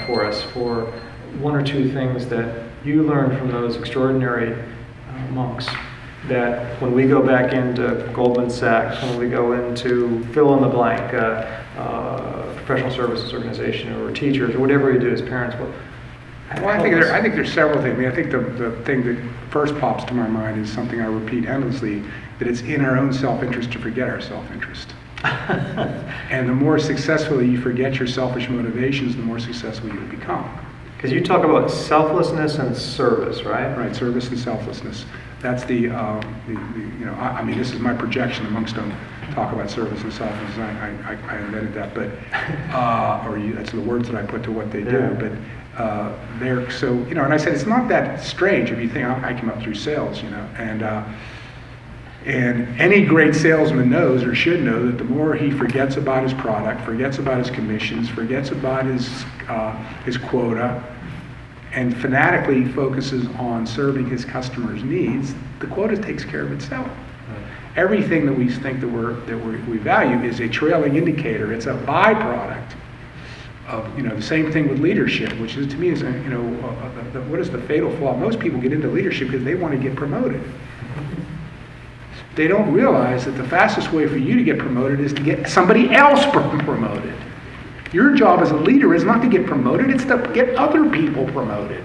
for us for one or two things that you learned from those extraordinary monks that when we go back into Goldman Sachs, when we go into fill in the blank, professional services organization or teachers or whatever we do as parents, I think there's several things. I mean, I think the thing that first pops to my mind is something I repeat endlessly, that it's in our own self-interest to forget our self-interest. And the more successfully you forget your selfish motivations, the more successful you will become. Because you talk about selflessness and service, right? Right, service and selflessness. That's I mean, this is my projection. The monks don't talk about service and selflessness. I invented that, but that's the words that I put to what they do. But they're so, and I said it's not that strange if you think I came up through sales, and any great salesman knows or should know that the more he forgets about his product, forgets about his commissions, forgets about his quota, and fanatically focuses on serving his customers' needs, the quota takes care of itself. Everything that we think that we value is a trailing indicator. It's a byproduct of the same thing with leadership, which is to me is what is the fatal flaw? Most people get into leadership because they want to get promoted. They don't realize that the fastest way for you to get promoted is to get somebody else promoted. Your job as a leader is not to get promoted, it's to get other people promoted.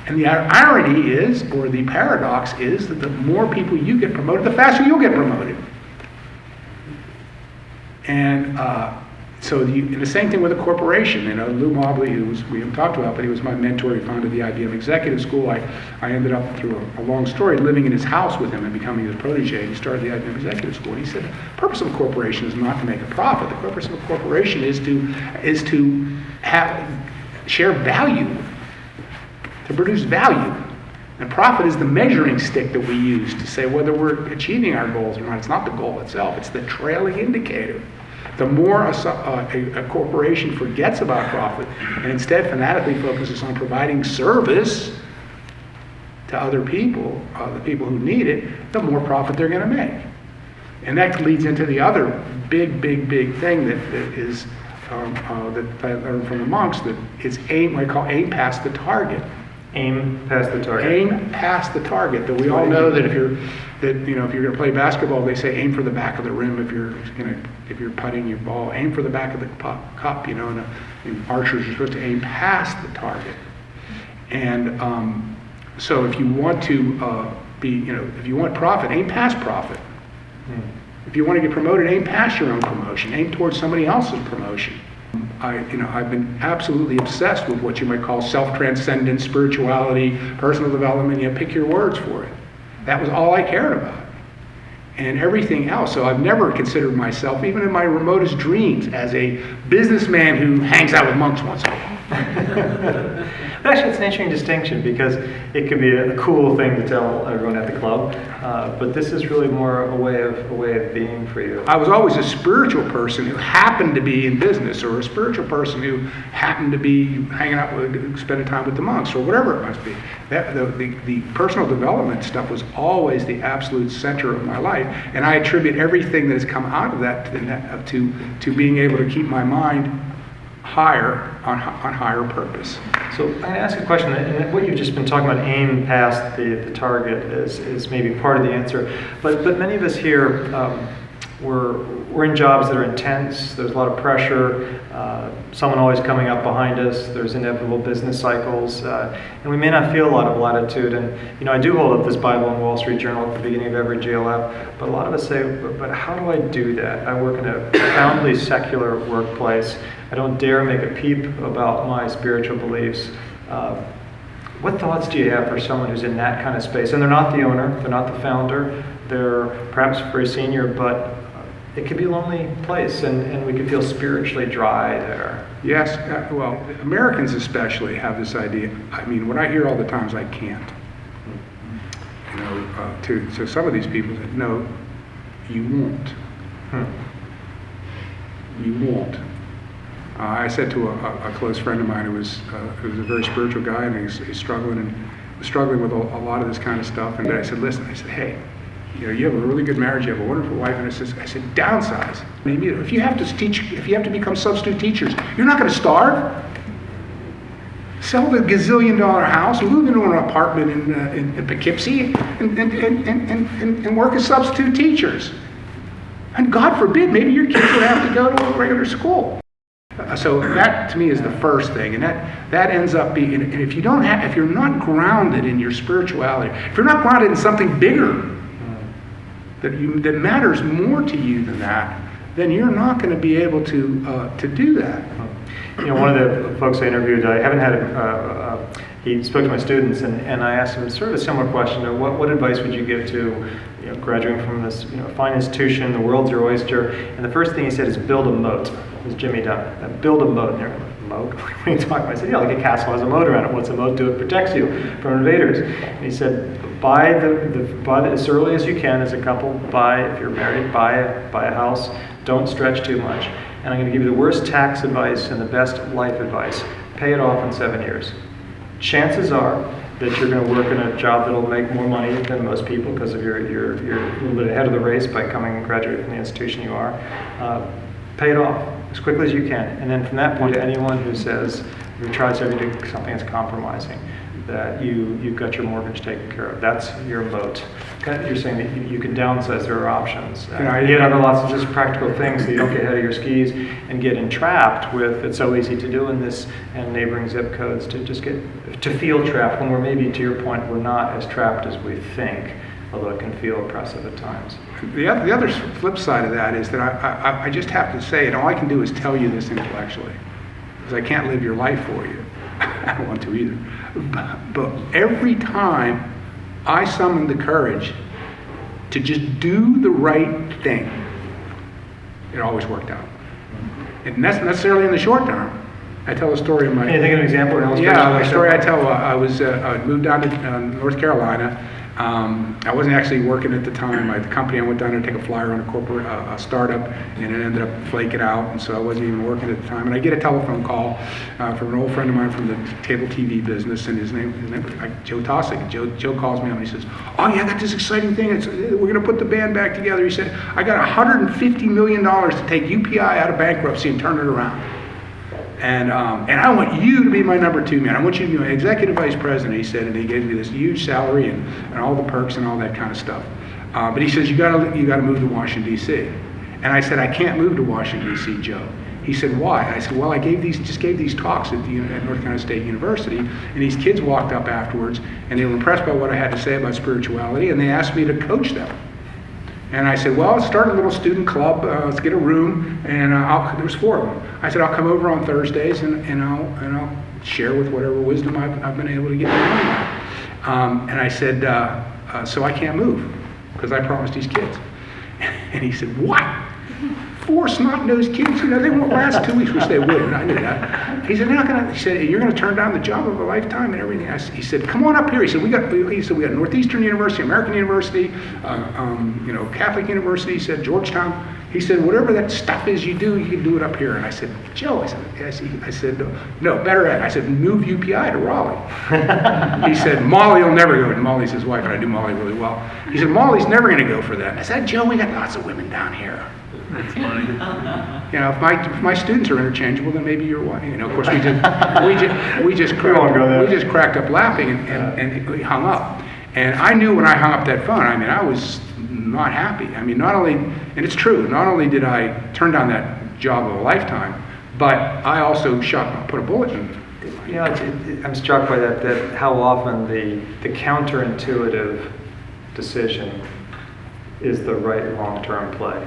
And the irony is, or the paradox is, that the more people you get promoted, the faster you'll get promoted. And and the same thing with a corporation. Lou Mobley, we haven't talked about, but he was my mentor. He founded the IBM Executive School. I ended up, through a long story, living in his house with him and becoming his protege. He started the IBM Executive School. And he said, the purpose of a corporation is not to make a profit. The purpose of a corporation is to share value, to produce value. And profit is the measuring stick that we use to say whether we're achieving our goals or not. It's not the goal itself. It's the trailing indicator. The more a corporation forgets about profit and instead fanatically focuses on providing service to other people, the people who need it, the more profit they're going to make. And that leads into the other big thing that is that I learned from the monks, that is what I call aim past the target. Aim past the target. Aim past the target. That we all know that if you're going to play basketball, they say aim for the back of the rim. If you're putting your ball, aim for the back of the cup. And archers are supposed to aim past the target. And so if you want to if you want profit, aim past profit. If you want to get promoted, aim past your own promotion. Aim towards somebody else's promotion. I've been absolutely obsessed with what you might call self-transcendence, spirituality, personal development. Pick your words for it. That was all I cared about. And everything else. So I've never considered myself, even in my remotest dreams, as a businessman who hangs out with monks once in a while. Actually, it's an interesting distinction because it could be a cool thing to tell everyone at the club, but this is really more a way of being for you. I was always a spiritual person who happened to be in business, or a spiritual person who happened to be hanging out with, spending time with the monks, or whatever it must be. The personal development stuff was always the absolute center of my life, and I attribute everything that has come out of that to being able to keep my mind higher on higher purpose. So I'm going to ask a question, and what you've just been talking about, aim past the target, is maybe part of the answer. But many of us here, we're in jobs that are intense. There's a lot of pressure. Someone always coming up behind us. There's inevitable business cycles, and we may not feel a lot of latitude. And I do hold up this Bible and Wall Street Journal at the beginning of every GLF. But a lot of us say, but how do I do that? I work in a profoundly secular workplace. I don't dare make a peep about my spiritual beliefs. What thoughts do you have for someone who's in that kind of space? And they're not the owner, they're not the founder, they're perhaps very senior, but it could be a lonely place, and we could feel spiritually dry there. Yes, well, Americans especially have this idea. I mean, what I hear all the time is I can't. To some of these people, no, you won't. You won't. I said to a close friend of mine who was a very spiritual guy, and he's struggling with a lot of this kind of stuff. And I said, listen, hey, You have a really good marriage, you have a wonderful wife, and I said, downsize. Maybe if you have to become substitute teachers, you're not going to starve. Sell the gazillion-dollar house, move into an apartment in Poughkeepsie, and work as substitute teachers. And God forbid, maybe your kids would have to go to a regular school. So that to me is the first thing, and that ends up being. And if you're not grounded in your spirituality, if you're not grounded in something bigger that matters more to you than that, then you're not going to be able to do that. One of the folks I interviewed, I haven't had he spoke to my students, and I asked him sort of a similar question: what advice would you give to graduating from this fine institution, the world's your oyster? And the first thing he said is build a moat. It was Jimmy Dunn. Build a moat. And they're like, moat? What are you talking about? I said, yeah, like a castle has a moat around it. What's a moat do? It protects you from invaders. And he said, buy as early as you can as a couple. If you're married, buy a house. Don't stretch too much. And I'm going to give you the worst tax advice and the best life advice. Pay it off in 7 years. Chances are that you're going to work in a job that'll make more money than most people because of you're a little bit ahead of the race by graduating from the institution you are. Pay it off as quickly as you can. And then from that point, to anyone who says, who tries to do something that's compromising, that you've got your mortgage taken care of. That's your moat. You're saying that you can downsize, there are options. You have lots of just practical things so you don't get ahead of your skis and get entrapped with, it's so easy to do in this and neighboring zip codes, to feel trapped when we're maybe, to your point, we're not as trapped as we think, although it can feel oppressive at times. The other flip side of that is that I just have to say, and all I can do is tell you this intellectually, because I can't live your life for you. I don't want to either. But every time I summoned the courage to just do the right thing, it always worked out. And that's necessarily in the short term. I tell a story of my... Can you think of an example or an illustration? Yeah, the story I tell, I moved down to North Carolina. I wasn't actually working at the time. The company, I went down there to take a flyer on a corporate startup, and it ended up flaking out, and so I wasn't even working at the time. And I get a telephone call from an old friend of mine from the cable TV business, and his name was Joe Tossick. Joe calls me up and he says, "Oh yeah, I got this exciting thing. We're going to put the band back together." He said, "I got $150 million to take UPI out of bankruptcy and turn it around. And I want you to be my number 2 man. I want you to be my executive vice president," he said, and he gave me this huge salary and all the perks and all that kind of stuff. But he says, you got to move to Washington, D.C. And I said, "I can't move to Washington, D.C., Joe." He said, "Why?" I said, "Well, I just gave these talks at North Carolina State University, and these kids walked up afterwards, and they were impressed by what I had to say about spirituality, and they asked me to coach them." And I said, "Well, let's start a little student club. Let's get a room." And there was 4 of them. I said, "I'll come over on Thursdays and I'll share with whatever wisdom I've been able to get." And I said, "So I can't move because I promised these kids." And he said, "What? 4 snot-nosed kids? They won't last 2 weeks," which they wouldn't. I knew that. He said, "They're not going to." He said, "You're going to turn down the job of a lifetime and everything." He said, "Come on up here." He said, we got Northeastern University, American University, Catholic University." He said, "Georgetown." He said, "Whatever that stuff is you do, you can do it up here." And I said, "Joe," I said, "No, better yet." I said, "Move UPI to Raleigh." He said, "Molly will never go." And Molly's his wife, and I do Molly really well. He said, "Molly's never going to go for that." And I said, "Joe, we got lots of women down here." That's funny. If my students are interchangeable, then maybe your wife. Of course, we just cracked up laughing and we hung up. And I knew when I hung up that phone, I was not happy. Not only, and it's true, not only did I turn down that job of a lifetime, but I also put a bullet in it. I'm struck by that how often the counterintuitive decision is the right long-term play.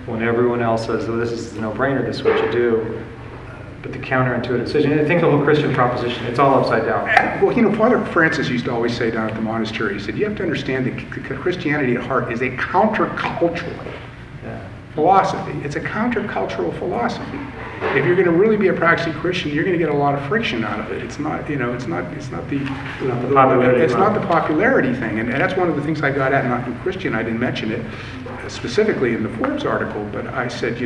When everyone else says, "Oh, this is a no-brainer, this is what you do," but the counterintuitive decision, I think the whole Christian proposition, it's all upside down. Well, Father Francis used to always say down at the monastery, he said, "You have to understand that Christianity at heart is a countercultural philosophy. It's a countercultural philosophy. If you're going to really be a practicing Christian, you're going to get a lot of friction out of it. It's not the popularity thing." And that's one of the things I got at, not in Christian, I didn't mention it specifically in the Forbes article, but I said,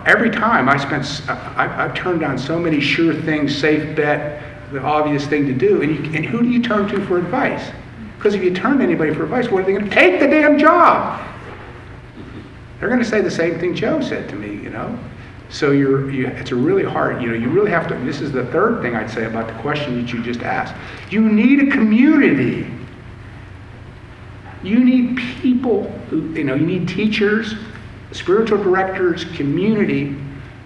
every time I've turned down so many sure things, safe bet, the obvious thing to do, and who do you turn to for advice? Because if you turn to anybody for advice, what are they going to take the damn job? They're going to say the same thing Joe said to me, you know. So it's a really hard, you know, you really have to, this is the third thing I'd say about the question that you just asked. You need a community. You need people, who, you know, you need teachers, spiritual directors, community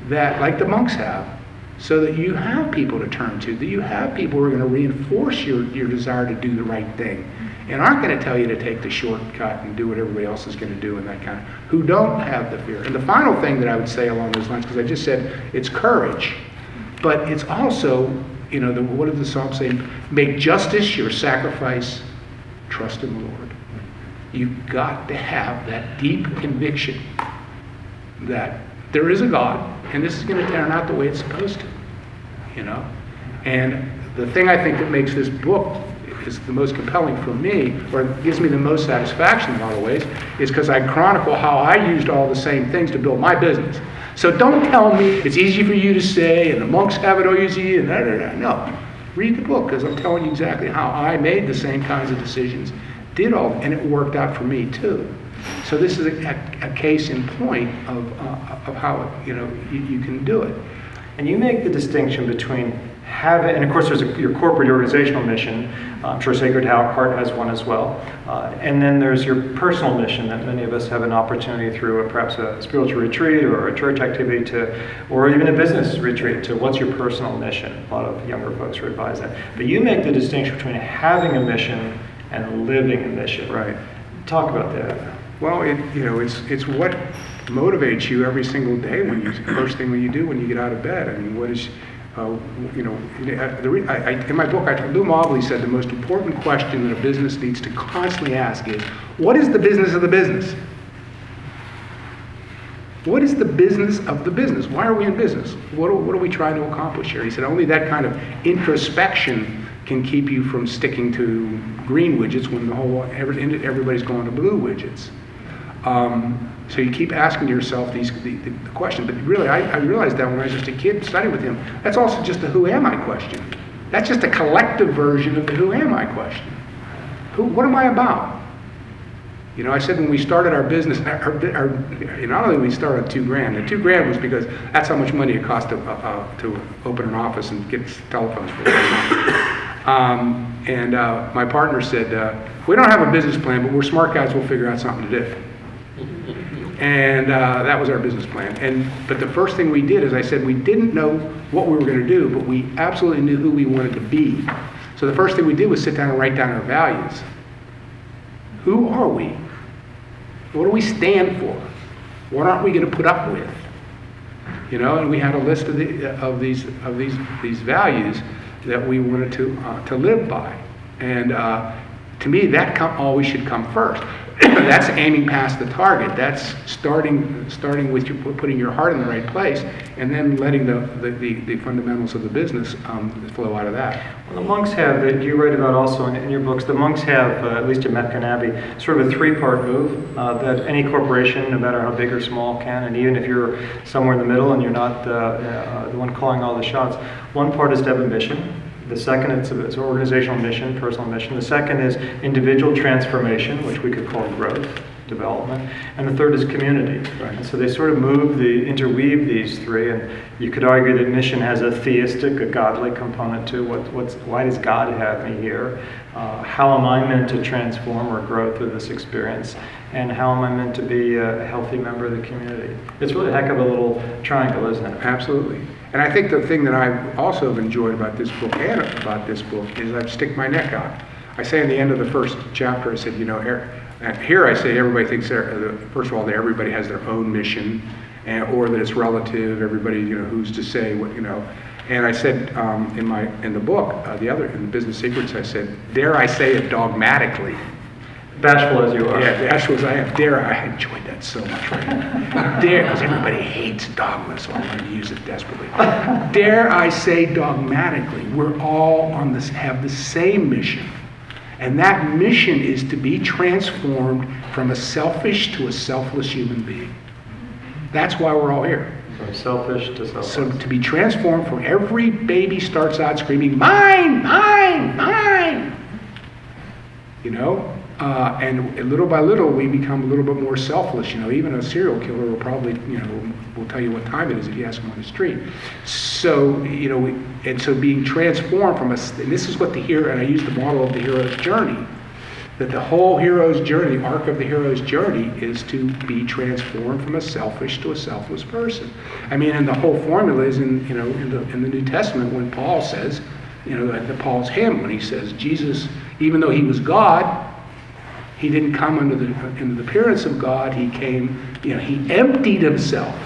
that, like the monks have, so that you have people to turn to, that you have people who are going to reinforce your desire to do the right thing and aren't going to tell you to take the shortcut and do what everybody else is going to do and that kind of, who don't have the fear. And the final thing that I would say along those lines, because I just said it's courage, but it's also, you know, what did the Psalm say? Make justice your sacrifice, trust in the Lord. You've got to have that deep conviction that there is a God, and this is going to turn out the way it's supposed to, you know? And the thing I think that makes this book is the most compelling for me, or gives me the most satisfaction in a lot of ways, is because I chronicle how I used all the same things to build my business. So don't tell me it's easy for you to say, and the monks have it all easy, and no. Read the book, because I'm telling you exactly how I made the same kinds of decisions, did all, and it worked out for me too. So this is a case in point of how, you know, you can do it. And you make the distinction between having, and of course there's your corporate organizational mission. I'm sure Sacred Heart has one as well. And then there's your personal mission that many of us have an opportunity through perhaps a spiritual retreat or a church activity or even a business retreat to what's your personal mission. A lot of younger folks are advised that. But you make the distinction between having a mission and living a mission. Right. Talk about that. Well, it's what motivates you every single day first thing when you do when you get out of bed. I mean, what is, in my book, Lou Mobley said the most important question that a business needs to constantly ask is, what is the business of the business? What is the business of the business? Why are we in business? What are we trying to accomplish here? He said only that kind of introspection can keep you from sticking to green widgets when everybody's going to blue widgets. So you keep asking yourself the question. But really, I realized that when I was just a kid studying with him, that's also just a who am I question. That's just a collective version of the who am I question. What am I about? You know, I said when we started our business, not only we started $2,000, the $2,000 was because that's how much money it cost to open an office and get telephones for and my partner said, we don't have a business plan, but we're smart guys, we'll figure out something to do. And that was our business plan. But the first thing we did is I said we didn't know what we were going to do, but we absolutely knew who we wanted to be. So the first thing we did was sit down and write down our values. Who are we? What do we stand for? What aren't we going to put up with? You know, and we had a list of these values that we wanted to live by. And to me, that always should come first. That's aiming past the target. That's starting with putting your heart in the right place, and then letting the fundamentals of the business flow out of that. Well, the monks have, that you write about also in your books, the monks have, at least at Mepkin Abbey, sort of a three-part move that any corporation, no matter how big or small, can, and even if you're somewhere in the middle and you're not the one calling all the shots, one part is to have a mission. The second, it's an organizational mission, personal mission. The second is individual transformation, which we could call growth, development. And the third is community. Right. And so they sort of interweave these three. And you could argue that mission has a theistic, a godly component to why does God have me here? How am I meant to transform or grow through this experience? And how am I meant to be a healthy member of the community? It's really a heck of a little triangle, isn't it? Absolutely. And I think the thing that I also have enjoyed about this book is I stick my neck out. I say in the end of the first chapter, I said, here I say everybody thinks first of all that everybody has their own mission, or that it's relative. Everybody, who's to say what, And I said in the book, in the Business Secrets, I said, dare I say it dogmatically. Bashful as you are. Yeah, bashful as I am. I enjoyed that so much right now. Dare, because everybody hates dogma, so I'm going to use it desperately. Dare I say dogmatically, we're all have the same mission. And that mission is to be transformed from a selfish to a selfless human being. That's why we're all here. From selfish to selfless. So to be transformed from every baby starts out screaming, mine, mine, mine. you know? And little by little, we become a little bit more selfless, you know? Even a serial killer will probably, you know, will tell you what time it is if you ask him on the street. So, you know, and so being transformed from us, and this is what the hero, and I use the model of the hero's journey, that the whole hero's journey, the arc of the hero's journey, is to be transformed from a selfish to a selfless person. I mean, and the whole formula is in, you know, in the New Testament when Paul says, you know, the Paul's hymn, when he says, Jesus, even though he was God, he didn't come under the appearance of God. He came, you know, he emptied himself.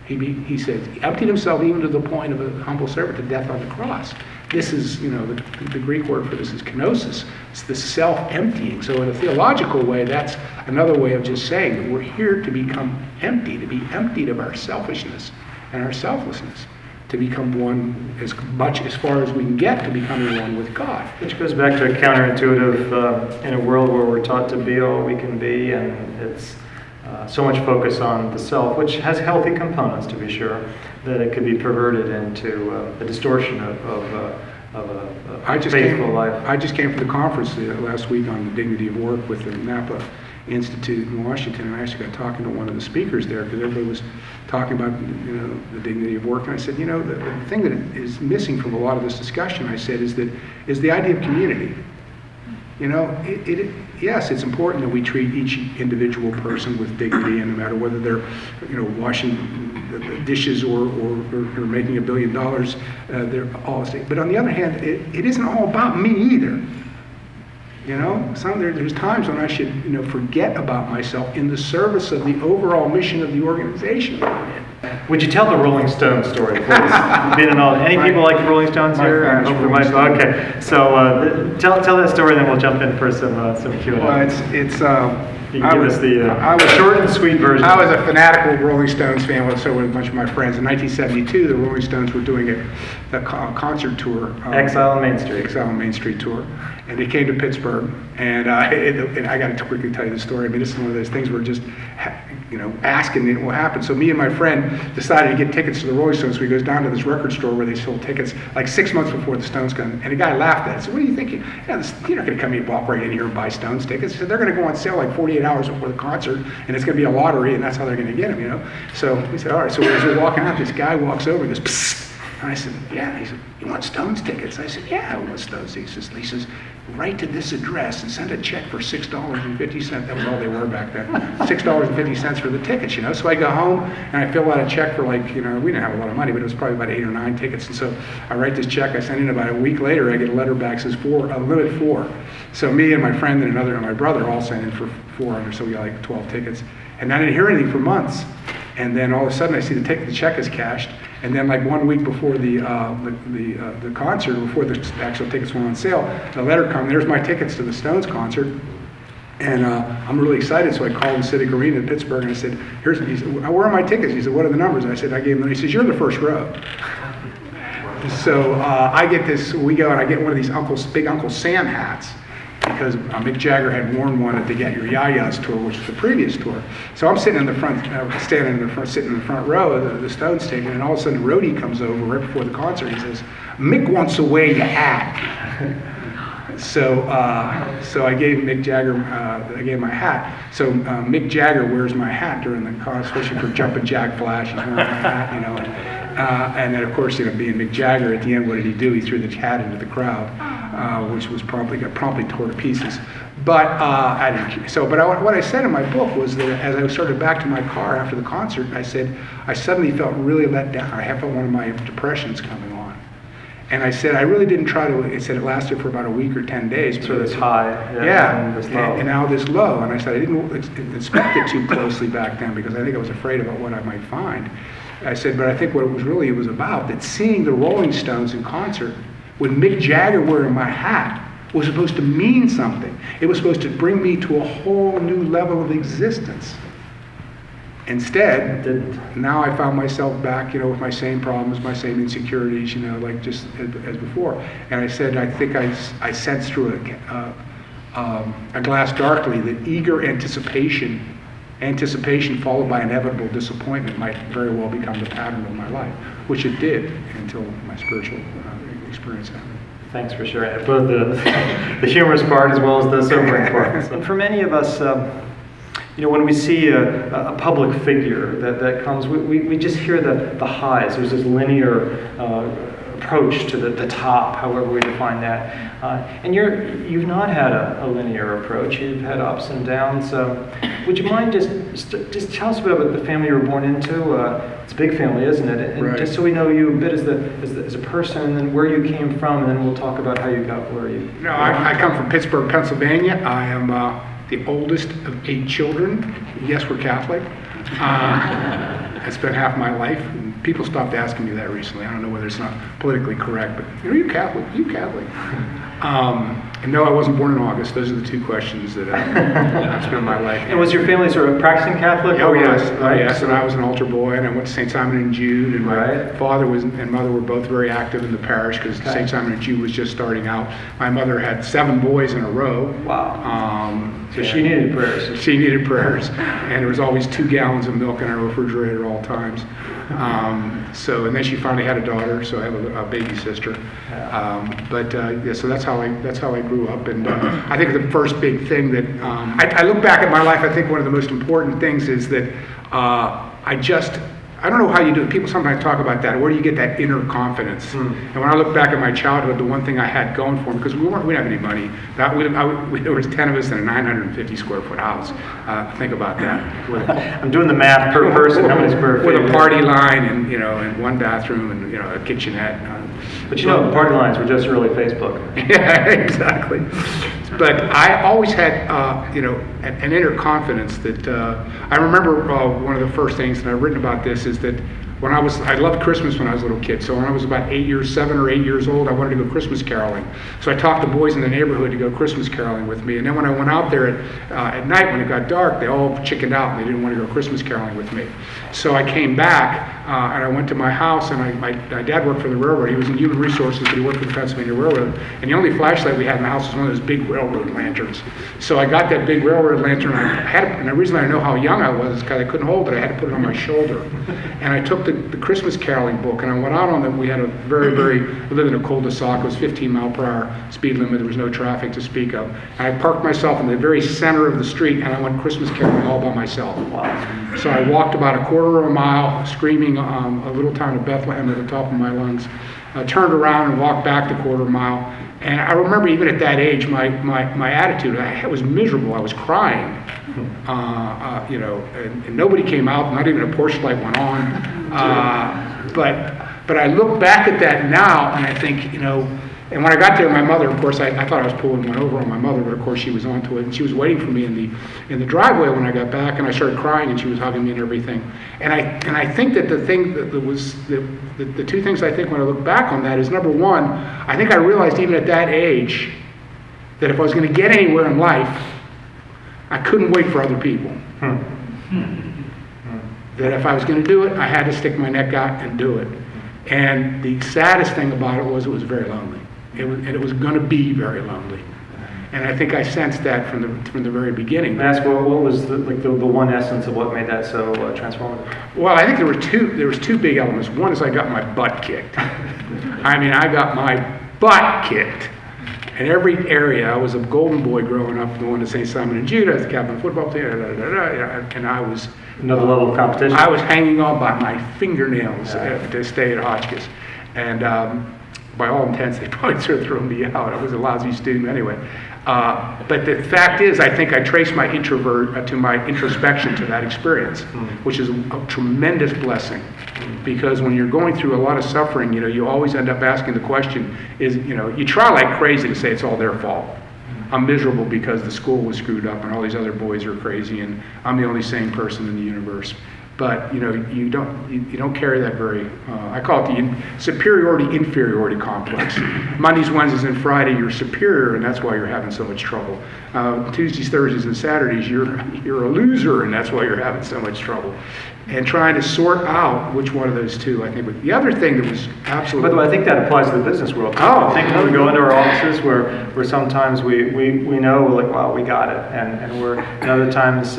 He said, he emptied himself even to the point of a humble servant to death on the cross. This is, you know, the Greek word for this is kenosis. It's the self-emptying. So in a theological way, that's another way of just saying that we're here to become empty, to be emptied of our selfishness and our selflessness, to become one as much as far as we can get to becoming one with God. Which goes back to a counterintuitive, in a world where we're taught to be all we can be, and it's so much focus on the self, which has healthy components, to be sure, that it could be perverted into a distortion of a faithful life. I just came from the conference last week on the dignity of work with the Napa Institute in Washington, and I actually got talking to one of the speakers there because everybody was talking about, you know, the dignity of work, and I said, you know, the thing that is missing from a lot of this discussion, I said, is the idea of community. You know, yes, it's important that we treat each individual person with dignity, and no matter whether they're, you know, washing the dishes or making $1 billion, they're all the same. But on the other hand, it isn't all about me either. You know, there's times when I should, you know, forget about myself in the service of the overall mission of the organization. Would you tell the Rolling Stones story, please? Any people like the Rolling Stones here? I hope there might. Okay, so tell that story, and then we'll jump in for some Q&A. Well, you can give us the short and sweet version. I was a fanatical Rolling Stones fan, so were a bunch of my friends. In 1972, the Rolling Stones were doing a concert tour. Exile on Main Street. Exile on Main Street tour. And they came to Pittsburgh, and I got to quickly tell you the story. I mean, this is one of those things where just, you know, asking what happened. So me and my friend decided to get tickets to the Rolling Stones. So he goes down to this record store where they sold tickets like 6 months before the Stones come. And the guy laughed at it. So what are you thinking? Yeah, you're not going to come here and walk right in here and buy Stones tickets. He said, they're going to go on sale like 48 hours before the concert, and it's going to be a lottery, and that's how they're going to get them, you know. So we said, all right. So as we're walking out, this guy walks over and goes, psst. And I said, yeah. He said, you want Stones tickets? I said, yeah, I want Stones tickets. He says, write to this address and send a check for $6.50. That was all they were back then. $6.50 for the tickets, you know. So I go home and I fill out a check for, like, you know, we didn't have a lot of money, but it was probably about 8 or 9 tickets. And so I write this check. I send it about a week later. I get a letter back that says limit 4. So me and my friend and my brother all sent in for 400. So we got like 12 tickets. And I didn't hear anything for months. And then all of a sudden I see the check is cashed. And then like 1 week before the concert, before the actual tickets went on sale, the letter comes. There's my tickets to the Stones concert, and I'm really excited. So I called the Civic Arena in Pittsburgh and I said, he said, where are my tickets? He said, what are the numbers? I said, I gave him. He says, you're the first row. So I get this. We go and I get one of these big Uncle Sam hats, because Mick Jagger had worn one at the Get Your Ya-Ya's tour, which was the previous tour. So I'm sitting in the front, sitting in the front row of the Stones station, and all of a sudden the roadie comes over right before the concert. He says, Mick wants to wear your hat. So I gave Mick Jagger, I gave my hat. So Mick Jagger wears my hat during the concert, especially for Jumpin' Jack Flash. He's wearing my hat, you know. And then, of course, you know, being Mick Jagger, at the end, what did he do? He threw the hat into the crowd, which was promptly tore to pieces. But I didn't. So, but what I said in my book was that as I started back to my car after the concert, I said I suddenly felt really let down. I felt one of my depressions coming on, and I said I really didn't try to. It said it lasted for about a week or 10 days. So this high, and now this low. And I said I didn't inspect it too closely back then because I think I was afraid about what I might find. I said, but I think what it was about, that seeing the Rolling Stones in concert with Mick Jagger wearing my hat was supposed to mean something. It was supposed to bring me to a whole new level of existence. Instead, now I found myself back, you know, with my same problems, my same insecurities, you know, like just as before. And I said, I think I sensed through a glass darkly that eager anticipation followed by inevitable disappointment might very well become the pattern of my life, which it did until my spiritual experience happened. Thanks for sharing both the humorous part as well as the sobering part. And for many of us, when we see a public figure that comes, we just hear the highs. There's this linear approach to the top, however we define that. And you've not had a linear approach. You've had ups and downs. Would you mind just tell us a bit about the family you were born into? It's a big family, isn't it? And right. Just so we know you a bit as a person, and then where you came from, and then we'll talk about how you got where you. No, I come from Pittsburgh, Pennsylvania. I am the oldest of 8 children. Yes, we're Catholic. It's been half my life. And people stopped asking me that recently. I don't know whether it's not politically correct, but are you Catholic? Are you Catholic? And no, I wasn't born in August. Those are the 2 questions that I've spent my life. And was your family sort of practicing Catholic? Oh, yes. Right? Yes, and I was an altar boy, and I went to St. Simon and Jude, and my Right. father and mother were both very active in the parish because Okay. St. Simon and Jude was just starting out. My mother had 7 boys in a row. Wow. So she needed prayers. She needed prayers, and there was always 2 gallons of milk in our refrigerator at all times. And then she finally had a daughter, so I have a baby sister. Yeah. So that's how I grew up, and I think the first big thing that I look back at my life. I think one of the most important things is that I don't know how you do it. People sometimes talk about that. Where do you get that inner confidence? And when I look back at my childhood, the one thing I had going for me, because we didn't have any money. There was 10 of us in a 950 square foot house. Think about that. I'm doing the math per person. How many square feet? With a party line and 1 bathroom and a kitchenette. But party lines were just early Facebook. Yeah, exactly. But I always had, an inner confidence that I remember one of the first things, and I've written about this, is that I loved Christmas when I was a little kid. So when I was about 7 or 8 years old, I wanted to go Christmas caroling. So I talked the boys in the neighborhood to go Christmas caroling with me. And then when I went out there at night when it got dark, they all chickened out and they didn't want to go Christmas caroling with me. So I came back and I went to my house, and my dad worked for the railroad. He was in human resources, but he worked for the Pennsylvania Railroad. And the only flashlight we had in the house was one of those big railroad lanterns. So I got that big railroad lantern, and the reason I know how young I was is because I couldn't hold it. I had to put it on my shoulder. And I took the Christmas caroling book, and I went out on them. We had a we lived in a cul-de-sac. It was 15 mile per hour speed limit. There was no traffic to speak of. And I parked myself in the very center of the street, and I went Christmas caroling all by myself. Wow. So I walked about a quarter of a mile, screaming a little town of Bethlehem at the top of my lungs. I turned around and walked back the quarter mile. And I remember even at that age, my attitude, I was miserable. I was crying. And nobody came out, not even a porch light went on. But I look back at that now, and I think, and when I got there, my mother, of course, I thought I was pulling one over on my mother, but of course she was onto it, and she was waiting for me in the driveway when I got back, and I started crying, and she was hugging me and everything. And I think that the thing that was the 2 things I think when I look back on that is, number one, I think I realized even at that age that if I was going to get anywhere in life, I couldn't wait for other people. That if I was going to do it, I had to stick my neck out and do it. And the saddest thing about it was very lonely. It was going to be very lonely. And I think I sensed that from the very beginning. Can I ask what was the one essence of what made that so transformative? Well, I think there was 2 big elements. One is I got my butt kicked. I got my butt kicked. In every area. I was a golden boy growing up, going to St. Simon and Jude, I was the captain of the football team, and I was... Another level of competition. I was hanging on by my fingernails to stay at Hotchkiss. And by all intents, they probably sort of threw me out. I was a lousy student anyway. But the fact is, I think I trace my introspection to that experience, which is a tremendous blessing. Because when you're going through a lot of suffering, you always end up asking the question, you try like crazy to say it's all their fault. I'm miserable because the school was screwed up and all these other boys are crazy and I'm the only sane person in the universe. But you don't carry that very. I call it the superiority-inferiority complex. Mondays, Wednesdays, and Friday you're superior, and that's why you're having so much trouble. Tuesdays, Thursdays, and Saturdays you're a loser, and that's why you're having so much trouble. and trying to sort out which one of those two, I think. The other thing that was absolutely... By the way, I think that applies to the business world. Oh, I think when we go into our offices where sometimes we know, we're like, wow, we got it. And other times,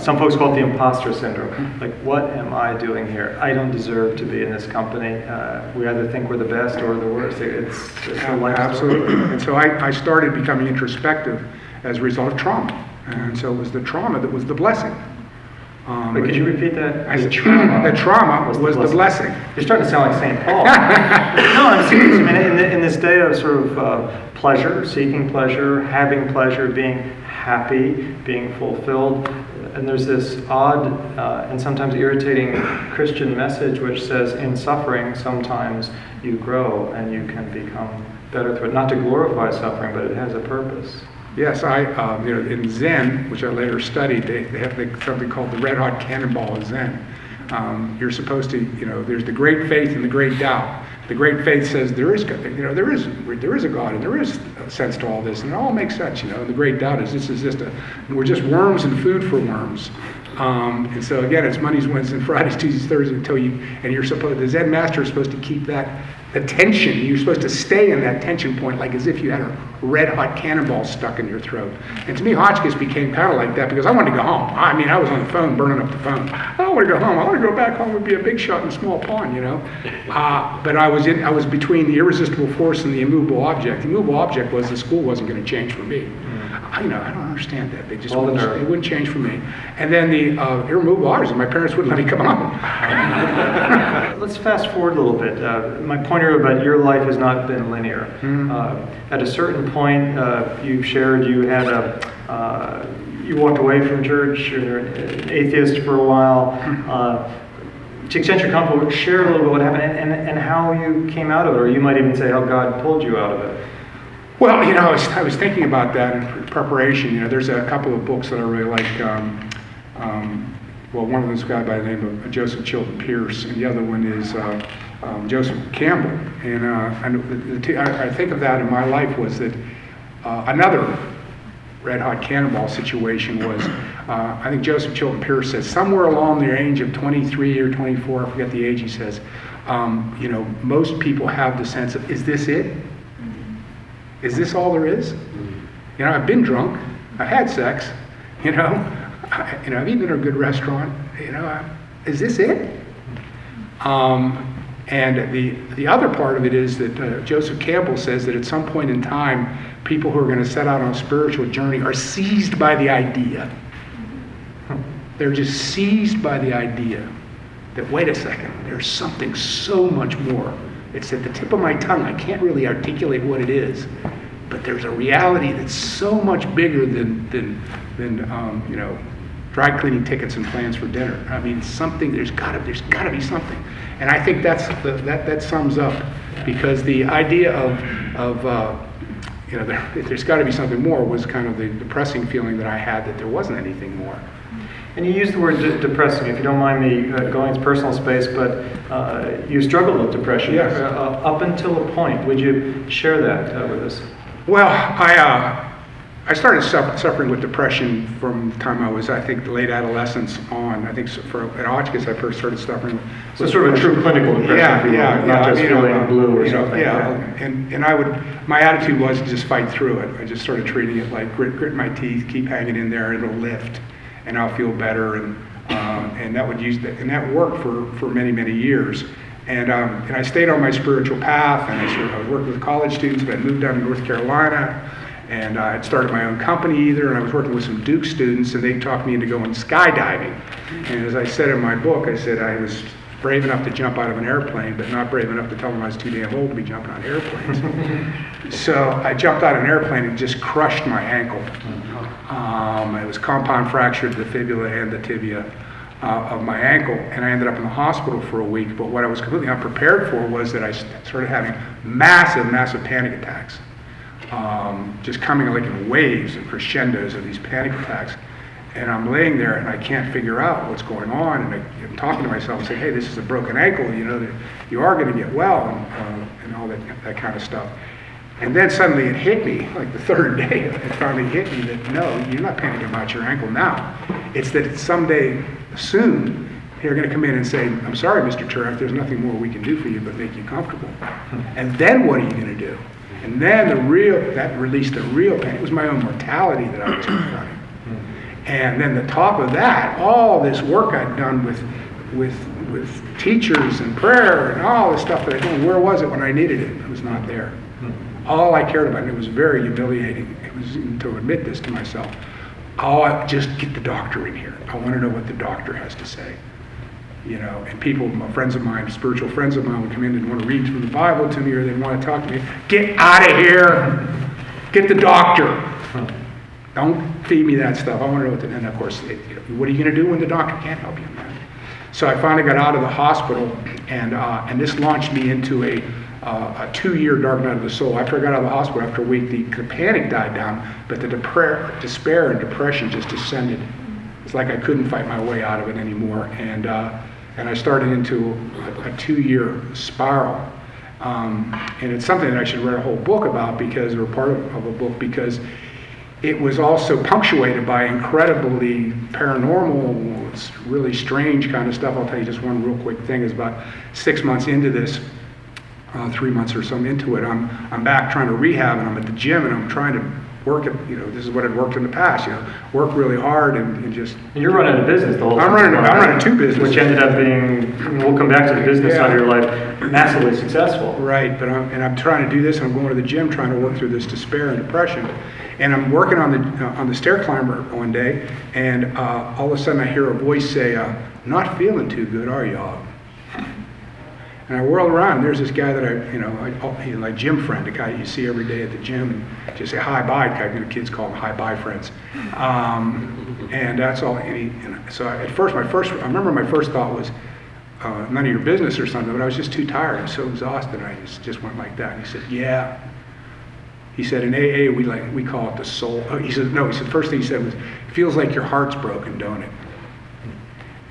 some folks call it the imposter syndrome. Like, what am I doing here? I don't deserve to be in this company. We either think we're the best or the worst. It's a life Absolutely. story. And so I started becoming introspective as a result of trauma. And so it was the trauma that was the blessing. Wait, could you repeat that? The trauma was the blessing. You're starting to sound like St. Paul. No, I'm serious. I mean, in this day of sort of pleasure, seeking pleasure, having pleasure, being happy, being fulfilled, and there's this odd and sometimes irritating Christian message which says in suffering sometimes you grow and you can become better through it. Not to glorify suffering, but it has a purpose. Yes, in Zen, which I later studied, they have something called the red hot cannonball of Zen. You're supposed to, there's the great faith and the great doubt. The great faith says there is a God and there is a sense to all this, and it all makes sense. The great doubt is we're just worms and food for worms. And so again, it's Mondays, Wednesdays, Fridays, Tuesdays, Thursdays the Zen master is supposed to keep that tension. You're supposed to stay in that tension point, like as if you had a red hot cannonball stuck in your throat. And to me, Hotchkiss became kind of like that because I wanted to go home. I was on the phone, burning up the phone. I don't want to go home. I want to go back home and be a big shot in a small pond, But I was between the irresistible force and the immovable object. The immovable object was the school wasn't going to change for me. I don't understand that. It wouldn't change for me. And then the irremovable object, my parents wouldn't let me come home. Let's fast forward a little bit. My point here about your life has not been linear. At a certain point, you shared you had you walked away from church. You're an atheist for a while. To extent you're comfortable, share a little bit what happened and how you came out of it, or you might even say how God pulled you out of it. Well, I was thinking about that in preparation. There's a couple of books that I really like. One of them is a guy by the name of Joseph Chilton Pearce, and the other one is Joseph Campbell. And I think of that in my life was that another red hot cannonball situation was, I think Joseph Chilton Pearce says, somewhere along the age of 23 or 24, I forget the age, he says, most people have the sense of, is this it? Is this all there is? I've been drunk. I've had sex. I've eaten at a good restaurant. Is this it? And the other part of it is that Joseph Campbell says that at some point in time, people who are going to set out on a spiritual journey are seized by the idea. They're just seized by the idea that, wait a second, there's something so much more. It's at the tip of my tongue. I can't really articulate what it is, but there's a reality that's so much bigger than dry cleaning tickets and plans for dinner. I mean, something. There's got to be something, and I think that sums up, because the idea of there's got to be something more was kind of the depressing feeling that I had that there wasn't anything more. And you used the word depressing, if you don't mind me going into personal space, but you struggled with depression. Yes. Up until a point. Would you share that with us? Well, I started suffering with depression from the time I was, I think, late adolescence on. I think at Hotchkiss I first started suffering with So sort of a true clinical depression, not just feeling blue or something. And my attitude was to just fight through it. I just started treating it like grit my teeth, keep hanging in there, it'll lift, and I'll feel better, and that worked for many years, and I stayed on my spiritual path, and I was working with college students, but I moved down to North Carolina, and I had started my own company and I was working with some Duke students, and they talked me into going skydiving. And as I said in my book, I said I was brave enough to jump out of an airplane, but not brave enough to tell them I was too damn old to be jumping on airplanes. So I jumped out of an airplane and just crushed my ankle. It was compound fractured the fibula and the tibia of my ankle, and I ended up in the hospital for a week. But what I was completely unprepared for was that I started having massive panic attacks, just coming like in waves and crescendos of these panic attacks. And I'm laying there and I can't figure out what's going on, and I'm talking to myself and saying, hey, this is a broken ankle, that you are going to get well, and all that kind of stuff. And then suddenly it hit me, like the third day, it finally hit me that no, you're not panicking about your ankle now. It's that someday soon They're going to come in and say, I'm sorry, Mr. Turak, there's nothing more we can do for you but make you comfortable. And then what are you going to do? And then that released the real pain. It was my own mortality that I was confronting. And then the top of that, all this work I'd done with teachers and prayer and all this stuff that I did, where was it when I needed it? It was not there. All I cared about, and it was very humiliating, it was to admit this to myself, just get the doctor in here. I want to know what the doctor has to say. And people, friends of mine, spiritual friends of mine would come in and want to read from the Bible to me, or they'd want to talk to me. Get out of here! Get the doctor! Don't feed me that stuff. I want to know and of course, what are you going to do when the doctor can't help you, man? So I finally got out of the hospital, and this launched me into a 2-year dark night of the soul. After I got out of the hospital, after a week, the panic died down, but the despair and depression just descended. It's like I couldn't fight my way out of it anymore, and I started into a 2-year spiral. And it's something that I should write a whole book about, or part of a book, because it was also punctuated by incredibly paranormal, it's really strange kind of stuff. I'll tell you just one real quick thing. Is about 6 months into this, 3 months or so into it, I'm back trying to rehab, and I'm at the gym, and I'm trying to work at, this is what I'd worked in the past, work really hard and just... And you're running a business the whole time. I'm running 2 businesses. Which ended up being, we'll come back to the business side of your life, massively successful. Right, but I'm trying to do this, and I'm going to the gym trying to work through this despair and depression. And I'm working on the stair climber one day, and all of a sudden I hear a voice say, not feeling too good, are y'all? And I whirled around, and there's this guy that he's my gym friend, the guy you see every day at the gym, and just say hi bye. Kids call them hi bye friends, and that's all. So at first, I remember my first thought was none of your business or something, but I was just too tired, and so exhausted. I just went like that. And he said, yeah. He said, in AA we call it the soul. He said, no. He said, first thing he said was, it feels like your heart's broken, don't it?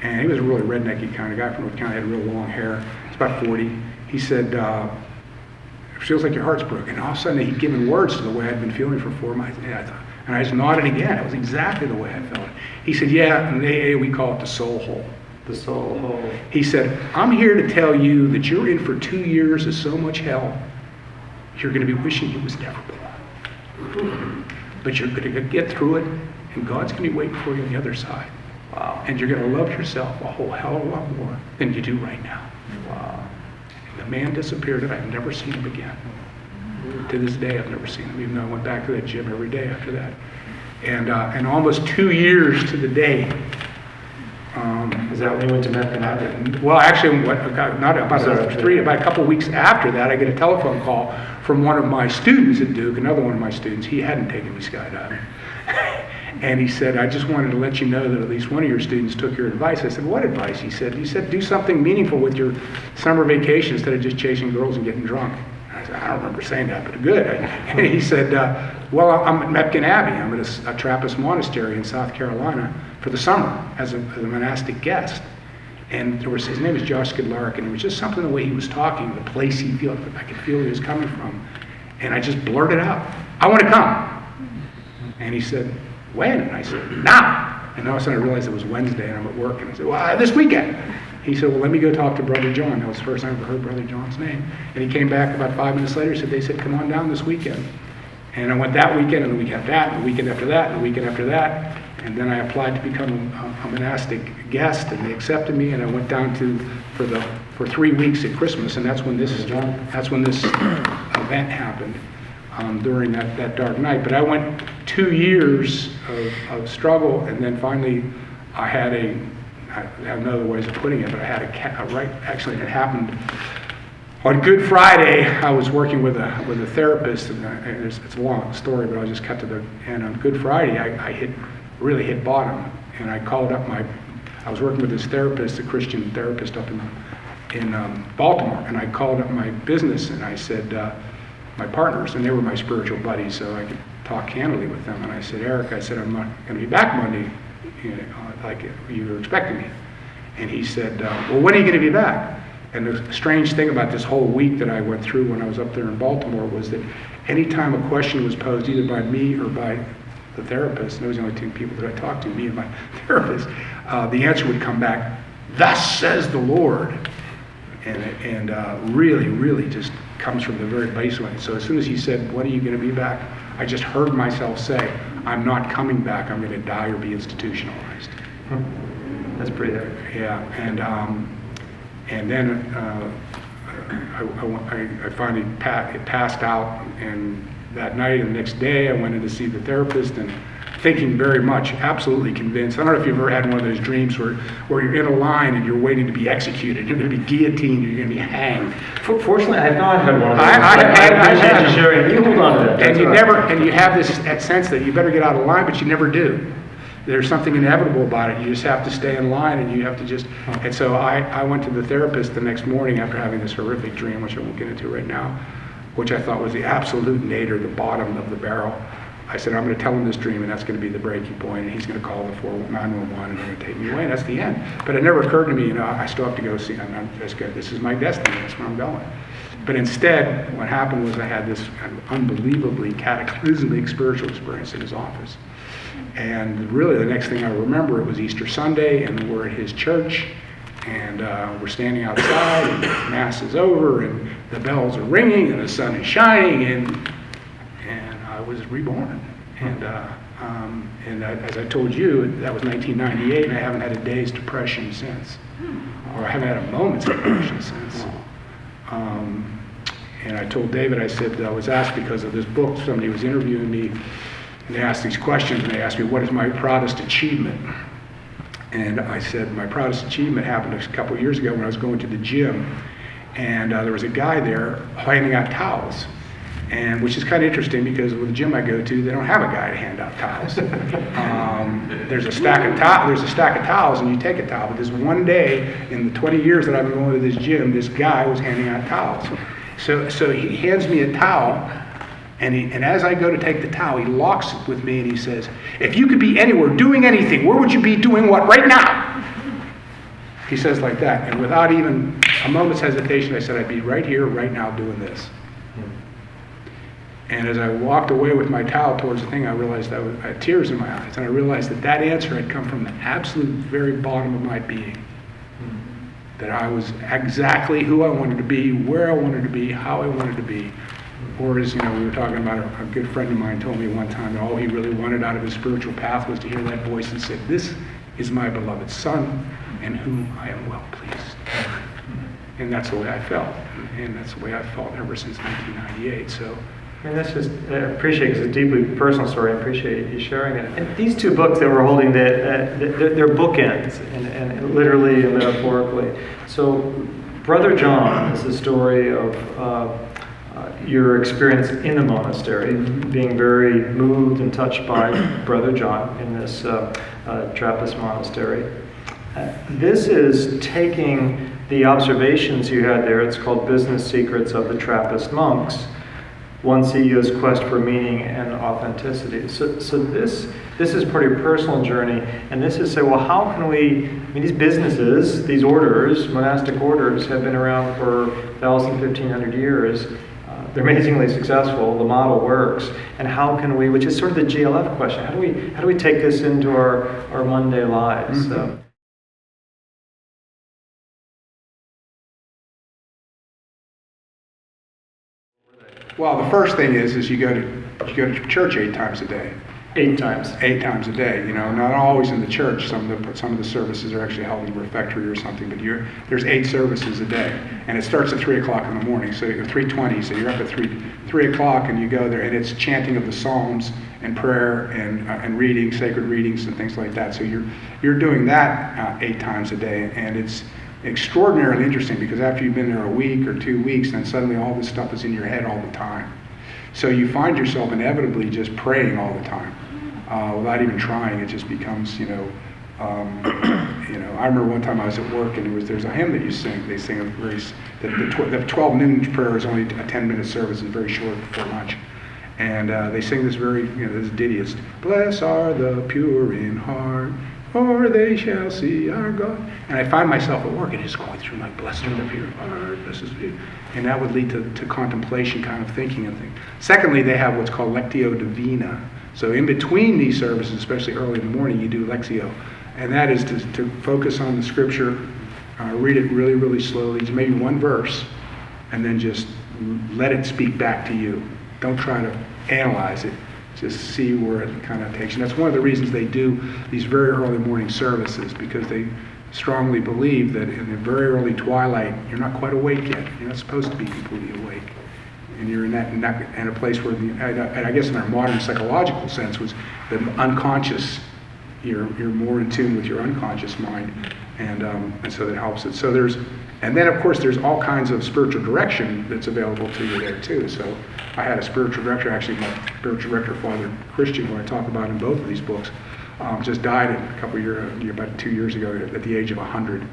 And he was a really rednecky kind of guy from North County, had real long hair. He's about 40. He said, it feels like your heart's broken. And all of a sudden he'd given words to the way I'd been feeling for 4 months. And I just nodded again. It was exactly the way I felt. He said, yeah, in AA we call it the soul hole. The soul hole. He said, I'm here to tell you that you're in for 2 years of so much hell, you're going to be wishing you was never born. But you're going to get through it, and God's going to be waiting for you on the other side. Wow. And you're going to love yourself a whole hell of a lot more than you do right now. Wow. And the man disappeared, and I've never seen him again. To this day, I've never seen him, even though I went back to that gym every day after that. And almost 2 years to the day. Is that when you went to Mepkin Abbey? Well, actually, about a couple of weeks after that, I get a telephone call from one of my students at Duke, another one of my students. He hadn't taken me skydiving. And he said, I just wanted to let you know that at least one of your students took your advice. I said, what advice? He said, do something meaningful with your summer vacation instead of just chasing girls and getting drunk. I said, I don't remember saying that, but good. And he said, well, I'm at Mepkin Abbey. I'm at a Trappist monastery in South Carolina for the summer as a monastic guest. And his name is Josh Skidlarek, and it was just something the way he was talking, the place I could feel he was coming from. And I just blurted out, I want to come. And he said, when? And I said, now. And all of a sudden I realized it was Wednesday and I'm at work. And I said, well, this weekend. He said, well, let me go talk to Brother John. That was the first time I ever heard Brother John's name. And he came back about 5 minutes later and said, come on down this weekend. And I went that weekend, and the weekend after that, and the weekend after that, and the weekend after that. And then I applied to become a monastic guest, and they accepted me, and I went down for 3 weeks at Christmas, and that's when this event happened during that dark night. But I went 2 years of struggle, and then finally I have no other ways of putting it, but I had actually it happened on Good Friday. I was working with a therapist, and it's a long story, but I'll just cut to the end. On Good Friday, I really hit bottom, and I called up I was working with this therapist, a Christian therapist up in Baltimore, and I called up my business, and I said, my partners, and they were my spiritual buddies, so I could talk candidly with them, and I said, Eric, I'm not going to be back Monday, like you were expecting me. And he said, well, when are you going to be back? And the strange thing about this whole week that I went through when I was up there in Baltimore was that anytime a question was posed either by me or by the therapist, and those were the only 2 people that I talked to, me and my therapist, the answer would come back thus says the Lord. And really just comes from the very baseline. So as soon as he said, when are you going to be back? I just heard myself say, I'm not coming back. I'm going to die or be institutionalized. That's pretty heavy. Yeah, and then I finally passed out, and that night and the next day I went in to see the therapist, and thinking very much, absolutely convinced. I don't know if you've ever had one of those dreams where you're in a line and you're waiting to be executed. You're going to be guillotined, you're going to be hanged. Fortunately, I have not had one of those. I appreciate you sharing. You hold on to that. And you have that sense that you better get out of line, but you never do. There's something inevitable about it. You just have to stay in line, and you have to just. And so I went to the therapist the next morning after having this horrific dream, which I won't get into right now, which I thought was the absolute nadir, the bottom of the barrel. I said, I'm going to tell him this dream, and that's going to be the breaking point, and he's going to call the 911, and they're going to take me away, and that's the end. But it never occurred to me, I still have to go see him. This is my destiny. That's where I'm going. But instead, what happened was I had this unbelievably cataclysmic spiritual experience in his office. And really, the next thing I remember, it was Easter Sunday, and we're at his church, and we're standing outside, and Mass is over, and the bells are ringing, and the sun is shining, and I was reborn. And as I told you, that was 1998, and I haven't had a day's depression since, or I haven't had a moment's depression since. And I told David, I said, I was asked because of this book, somebody was interviewing me, and they asked these questions, and they asked me, what is my proudest achievement? And I said, my proudest achievement happened a couple of years ago when I was going to the gym, and there was a guy there handing out towels. And which is kind of interesting because with the gym I go to, they don't have a guy to hand out towels. There's a stack of towels, and you take a towel. But this one day in the 20 years that I've been going to this gym, this guy was handing out towels. So he hands me a towel, and as I go to take the towel, he locks it with me, and he says, "If you could be anywhere doing anything, where would you be doing what right now?" He says like that, and without even a moment's hesitation, I said, "I'd be right here, right now, doing this." And as I walked away with my towel towards the thing, I realized I had tears in my eyes. And I realized that answer had come from the absolute very bottom of my being. That I was exactly who I wanted to be, where I wanted to be, how I wanted to be. Or as we were talking about, a good friend of mine told me one time that all he really wanted out of his spiritual path was to hear that voice that said, "This is my beloved Son, in whom I am well pleased." And that's the way I felt. And that's the way I've felt ever since 1998. So. And that's just, I appreciate it because it's a deeply personal story. I appreciate you sharing it. And these two books that we're holding, they're bookends, and literally and metaphorically. So, Brother John is the story of your experience in the monastery, being very moved and touched by Brother John in this Trappist monastery. This is taking the observations you had there. It's called Business Secrets of the Trappist Monks. One CEO's quest for meaning and authenticity. So this is part of your personal journey, and this is say, well, how can we? I mean, these businesses, these orders, monastic orders, have been around for 1,000, 1,500 years. They're amazingly successful. The model works, and how can we? Which is sort of the GLF question. How do we take this into our Monday lives? Mm-hmm. Well, the first thing is you go to church 8 times a day. 8 times. 8 times a day. Not always in the church. Some of the services are actually held in the refectory or something. But there's 8 services a day, and it starts at 3:00 in the morning. So 3:20. So you're up at 3 o'clock, and you go there, and it's chanting of the Psalms and prayer and reading, sacred readings and things like that. So you're doing that 8 times a day, and it's extraordinarily interesting because after you've been there a week or 2 weeks, then suddenly all this stuff is in your head all the time. So you find yourself inevitably just praying all the time without even trying. It just becomes, I remember one time I was at work and there's a hymn that you sing. They sing the 12 noon prayer is only a 10-minute service. It's very short before lunch. And they sing this this ditty. It's, "Blessed are the pure in heart, for they shall see our God." And I find myself at work and just going through like, "Blessed are the pure in heart, blessed is the..." And that would lead to contemplation kind of thinking and things. Secondly, they have what's called Lectio Divina. So in between these services, especially early in the morning, you do Lectio. And that is to focus on the scripture Read it really, really slowly, just maybe one verse, and then just let it speak back to you. Don't try to analyze it. Just see where it kind of takes you. And that's one of the reasons they do these very early morning services, because they strongly believe that in the very early twilight, you're not quite awake yet. You're not supposed to be completely awake. And you're in a place where, and I guess in our modern psychological sense, was the unconscious. You're more in tune with your unconscious mind, and so that helps it. So and then of course there's all kinds of spiritual direction that's available to you there too. So I had a spiritual director, actually my spiritual director, Father Christian, who I talk about in both of these books, just died about 2 years ago at the age of 100.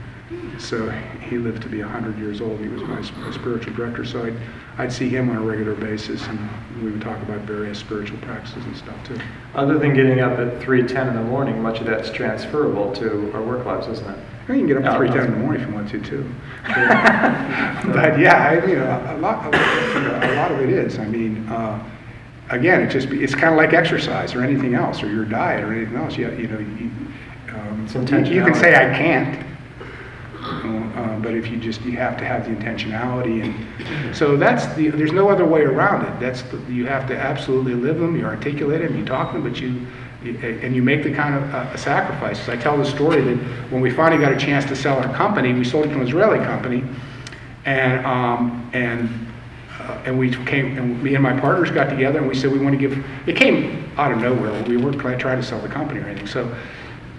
So he lived to be 100 years old. He was my spiritual director. So I'd see him on a regular basis, and we would talk about various spiritual practices and stuff too. Other than getting up at 3:10 in the morning, much of that's transferable to our work lives, isn't it? Well, you can get up at 3:10 in the morning if you want to too. But yeah, a lot of it is. I mean, again, it's kind of like exercise or anything else, or your diet or anything else. You can say I can't. But if you have to have the intentionality, and so there's no other way around it. You have to absolutely live them. You articulate them, you talk them, but you make the kind of sacrifices. I tell the story that when we finally got a chance to sell our company, we sold it to an Israeli company, and we came, and me and my partners got together, and we said we want to give. It came out of nowhere. We weren't trying to sell the company or anything. So.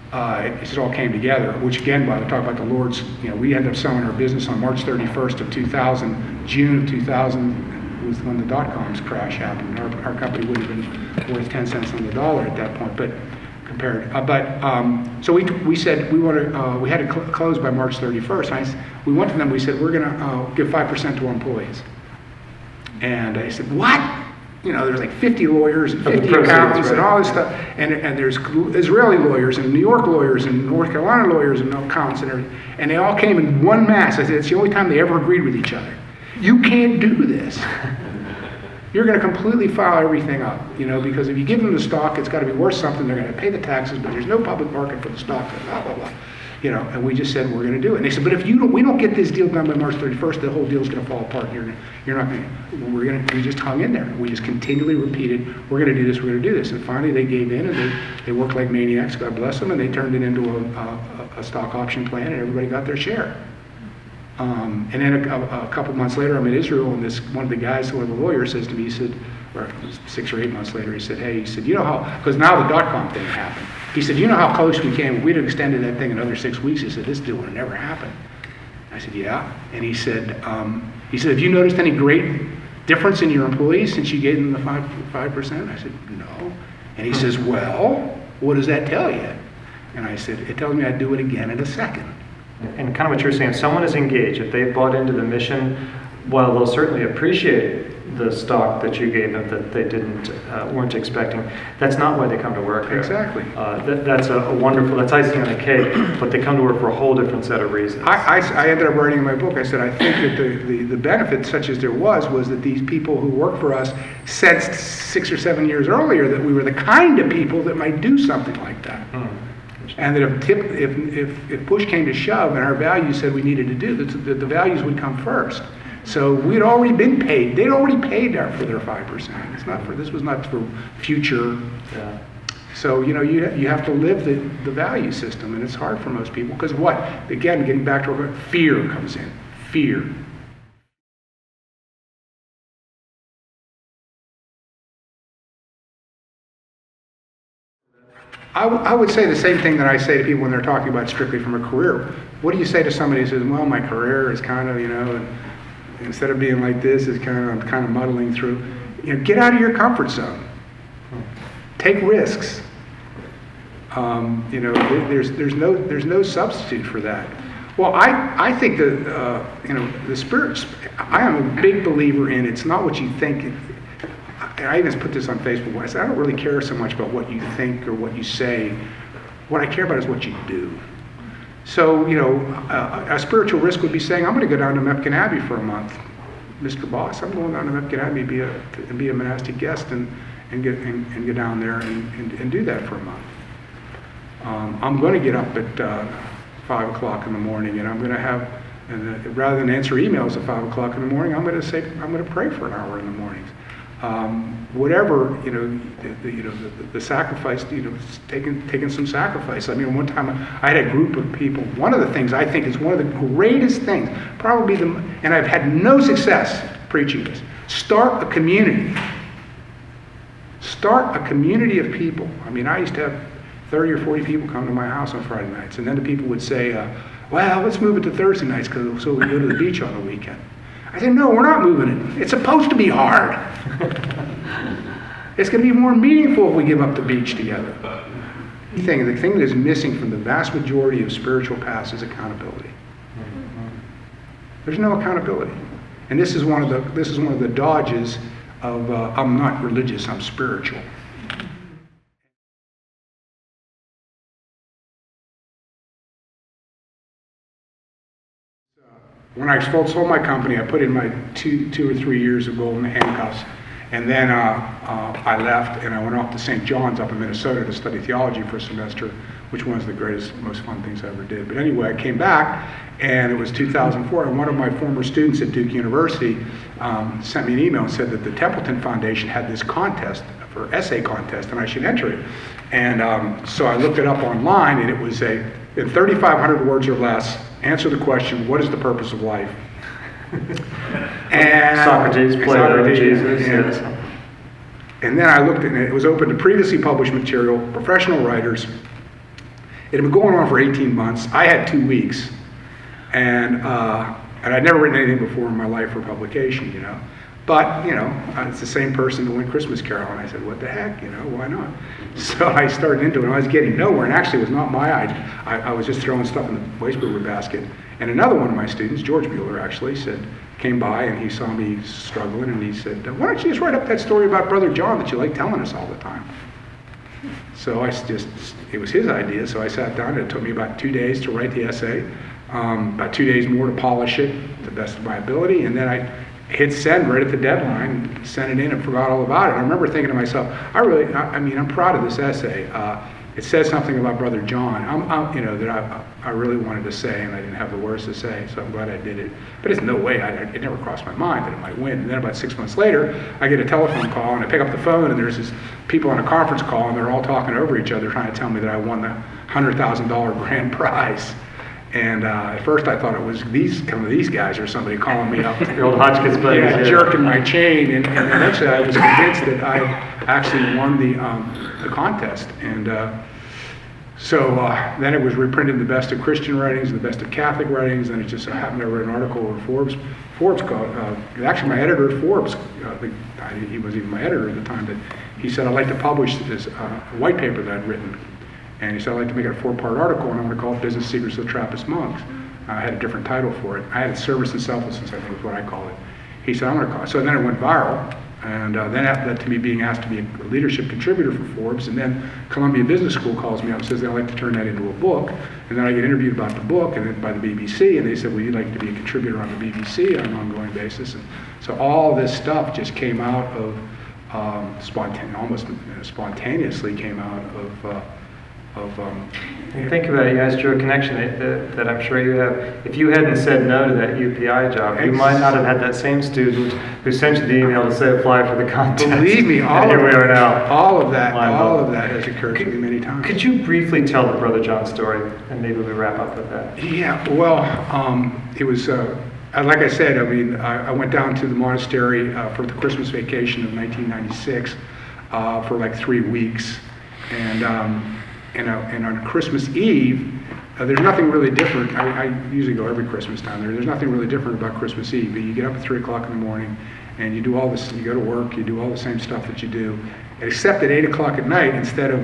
It just all came together, which again, when I talk about the Lord's, we ended up selling our business on March 31st of 2000. June of 2000 was when the dot-coms crash happened. Our company would have been worth 10 cents on the dollar at that point, but compared. So we said we want to. We had to close by March 31st. We went to them. We said we're going to give 5% to our employees, and they said, "What?" There's like 50 lawyers and 50 accountants, right, and all this stuff. And there's Israeli lawyers and New York lawyers and North Carolina lawyers and accountants and everything. And they all came in one mass. I said, it's the only time they ever agreed with each other. You can't do this. You're going to completely foul everything up, because if you give them the stock, it's got to be worth something. They're going to pay the taxes, but there's no public market for the stock, blah, blah, blah. And we just said we're going to do it. And they said, but if we don't get this deal done by March 31st, the whole deal's going to fall apart. You're not going to. We just hung in there. We just continually repeated, we're going to do this, we're going to do this. And finally, they gave in, and they worked like maniacs. God bless them, and they turned it into a stock option plan, and everybody got their share. And then a couple months later, I'm in Israel, and one of the guys, one of the lawyers, says to me, he said, or 6 or 8 months later, he said, hey, you know how, because now the dot-com thing happened. He said, you know how close we came? If we'd have extended that thing another 6 weeks, he said, this deal would have never happened. I said, yeah. And he said, have you noticed any great difference in your employees since you gave them the 5%? I said, no. And he says, well, what does that tell you? And I said, it tells me I'd do it again in a second. And kind of what you're saying, someone is engaged. If they've bought into the mission, while they'll certainly appreciate the stock that you gave them that they weren't expecting, that's not why they come to work here. Exactly. That's a wonderful, that's icing on the cake, but they come to work for a whole different set of reasons. I ended up writing in my book, I said, I think that the benefit, such as there was that these people who work for us sensed 6 or 7 years earlier that we were the kind of people that might do something like that. And that if push came to shove and our values said we needed to do that, the values would come first. So we'd already been paid. They'd already paid for their 5%. This was not for future. Yeah. So you have to live the value system, and it's hard for most people because again, getting back to what fear comes in. Fear. I would say the same thing that I say to people when they're talking about strictly from a career. What do you say to somebody who says, well, my career is kind of, and instead of being like this, I'm kind of muddling through. Get out of your comfort zone. Take risks. There's no substitute for that. Well, I think that the spirit. I am a big believer in it's not what you think. I even put this on Facebook. I said I don't really care so much about what you think or what you say. What I care about is what you do. So a spiritual risk would be saying I'm going to go down to Mepkin Abbey for a month, Mr. Boss. I'm going down to Mepkin Abbey be a monastic guest and get down there and do that for a month. I'm going to get up at 5 o'clock in the morning, and I'm going to have, and rather than answer emails at 5 o'clock in the morning, I'm going to pray for an hour in the mornings. Whatever, the sacrifice, taking some sacrifice. I mean, one time I had a group of people. One of the things I think is one of the greatest things, and I've had no success preaching this. Start a community. Start a community of people. I mean, I used to have 30 or 40 people come to my house on Friday nights, and then the people would say, well, let's move it to Thursday nights so we can go to the beach on the weekend. I said, no, we're not moving it. It's supposed to be hard. It's going to be more meaningful if we give up the beach together. The thing that is missing from the vast majority of spiritual paths is accountability. There's no accountability. And this is one of the dodges of I'm not religious, I'm spiritual. When I sold my company, I put in my two or 3 years of golden handcuffs, and then I left and I went off to St. John's up in Minnesota to study theology for a semester, which was the greatest, most fun things I ever did. But anyway, I came back, and it was 2004, and one of my former students at Duke University sent me an email and said that the Templeton Foundation had this contest, for essay contest, and I should enter it. And so I looked it up online, and it was in 3,500 words or less, answer the question, what is the purpose of life? And Socrates, Plato, Jesus. Yes. And then I looked at it. It was open to previously published material, professional writers. It had been going on for 18 months. I had 2 weeks. And I'd never written anything before in my life for publication, But, it's the same person doing Christmas Carol. And I said, what the heck, why not? So I started into it, and I was getting nowhere. And actually, it was not my idea. I was just throwing stuff in the wastepaper basket. And another one of my students, George Bueller, actually, came by, and he saw me struggling, and he said, why don't you just write up that story about Brother John that you like telling us all the time? So it was his idea, so I sat down, and it took me about 2 days to write the essay, about 2 days more to polish it to the best of my ability, and then I hit send right at the deadline, sent it in and forgot all about it. I remember thinking to myself, I'm proud of this essay. It says something about Brother John, that I really wanted to say, and I didn't have the words to say, so I'm glad I did it. But it's no way, it never crossed my mind that it might win. And then about 6 months later, I get a telephone call, and I pick up the phone, and there's these people on a conference call, and they're all talking over each other, trying to tell me that I won the $100,000 grand prize. And at first I thought it was these guys or somebody calling me up. The old Hotchkiss buddies. Yeah, jerking my chain. And eventually I was convinced that I actually won the contest. And so then it was reprinted in the best of Christian writings, the best of Catholic writings, and it just happened to write an article in Forbes called, actually my editor at Forbes, he wasn't even my editor at the time, that he said, I'd like to publish this white paper that I'd written. And he said, I'd like to make it a 4-part article, and I'm going to call it Business Secrets of the Trappist Monks. I had a different title for it. I had Service and Selflessness, I think is what I call it. He said, I'm going to call it. So then it went viral, and then after that to me being asked to be a leadership contributor for Forbes, and then Columbia Business School calls me up and says they'd like to turn that into a book. And then I get interviewed about the book and then by the BBC, and they said, well, you'd like to be a contributor on the BBC on an ongoing basis. And so all this stuff just came out of, almost spontaneously came out of think about it, you asked your connection that I'm sure you have. If you hadn't said no to that UPI job, you might not have had that same student who sent you the email to say apply for the contest. Believe me, all of that has occurred to me many times. Could you briefly tell the Brother John story, and maybe we wrap up with that? Yeah, well, it was, like I said, I went down to the monastery for the Christmas vacation of 1996 for like 3 weeks, and on Christmas Eve, there's nothing really different. I usually go every Christmas down there. There's nothing really different about Christmas Eve. But you get up at 3 o'clock in the morning, and you do all this. You go to work. You do all the same stuff that you do, except at 8 o'clock at night, instead of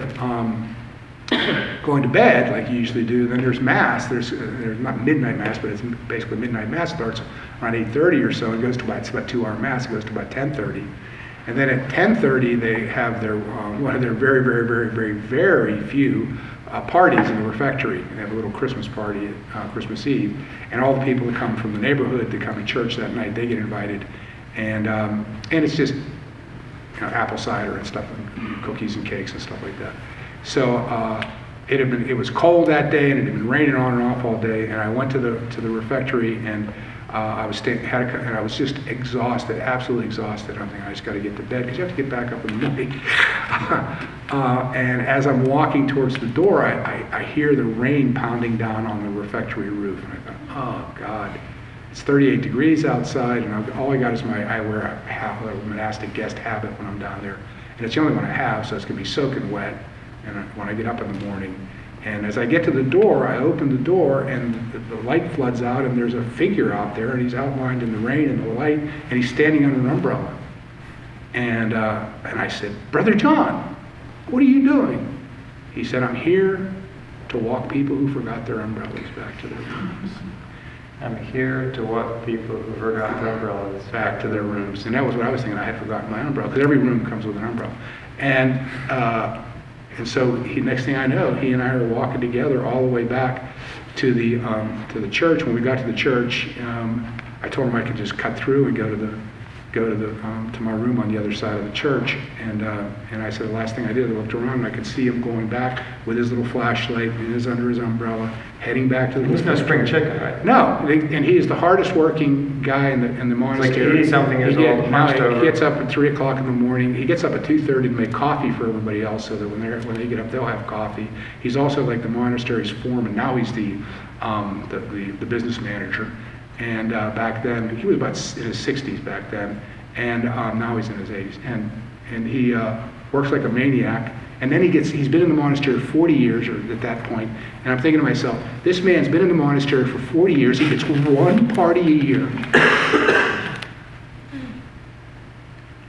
going to bed like you usually do, then there's mass. There's not midnight mass, but it's basically midnight mass. Starts around 8:30 or so. It goes to it's about 2-hour mass. It goes to about 10:30. And then at 10:30, they have their one of their very, very, very, very, very few parties in the refectory. They have a little Christmas party at Christmas Eve, and all the people that come from the neighborhood that come to church that night, they get invited, and it's just apple cider and stuff, and cookies and cakes and stuff like that. So it was cold that day, and it had been raining on and off all day. And I went to the refectory, and I was and I was just exhausted, absolutely exhausted. I'm thinking, I just got to get to bed because you have to get back up in the morning. And as I'm walking towards the door, I hear the rain pounding down on the refectory roof, and I thought, oh God, it's 38 degrees outside, and all I got is I wear a monastic guest habit when I'm down there, and it's the only one I have, so it's gonna be soaking wet. And when I get up in the morning, and as I get to the door, I open the door, and the light floods out, and there's a figure out there, and he's outlined in the rain and the light, and he's standing under an umbrella. And I said, Brother John, what are you doing? He said, I'm here to walk people who forgot their umbrellas back to their rooms. I'm here to walk people who forgot their umbrellas Back to their rooms. And that was what I was thinking. I had forgotten my umbrella, because every room comes with an umbrella. And so next thing I know, he and I are walking together all the way back to the church. When we got to the church, I told him I could just cut through and go to my room on the other side of the church. And I said the last thing I did, I looked around and I could see him going back with his little flashlight and under his umbrella, heading back to the. He's no spring chicken, right? No, and he is the hardest working guy in the monastery. Like 80-something years old, hunched over. He gets up at 3 o'clock in the morning. He gets up at 2:30 to make coffee for everybody else, so that when they get up, they'll have coffee. He's also like the monastery's foreman. Now he's the business manager. And back then, he was about in his 60s back then, and now he's in his 80s. And he works like a maniac. And then he's been in the monastery 40 years, or at that point, and I'm thinking to myself, this man's been in the monastery for 40 years, he gets one party a year.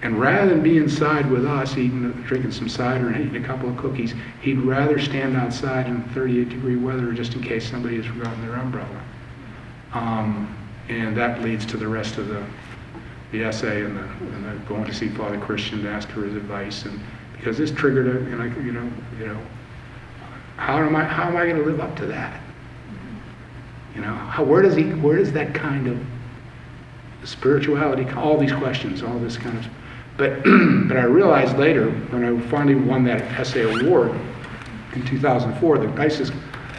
And rather than be inside with us, drinking some cider and eating a couple of cookies, he'd rather stand outside in 38-degree weather just in case somebody has forgotten their umbrella. And that leads to the rest of the essay and the going to see Father Christian to ask for his advice, and because this triggered how am I going to live up to that? Where does that kind of spirituality, all these questions, all this kind of, but I realized later when I finally won that essay award in 2004, the nicest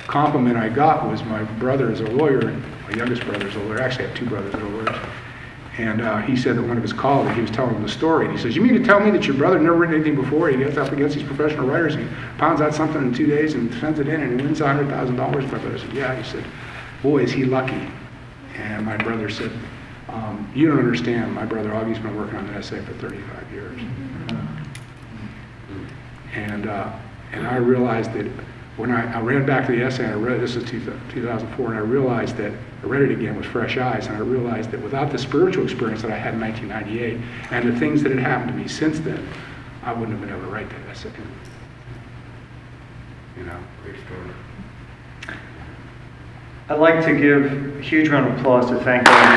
compliment I got was my brother is a lawyer, my youngest brother is a lawyer. Actually, I have two brothers that are lawyers. And he said that one of his colleagues, he was telling him the story, and he says, you mean to tell me that your brother never written anything before? He gets up against these professional writers, and he pounds out something in 2 days and sends it in, and he wins $100,000. My brother said, yeah. He said, boy, is he lucky. And my brother said, you don't understand. My brother Augie's been working on that essay for 35 years. And I realized that when I ran back to the essay, and I read, this is 2004, and I realized that, I read it again with fresh eyes, and I realized that without the spiritual experience that I had in 1998, and the things that had happened to me since then, I wouldn't have been able to write that essay. Great story. I'd like to give a huge round of applause to thank all of you.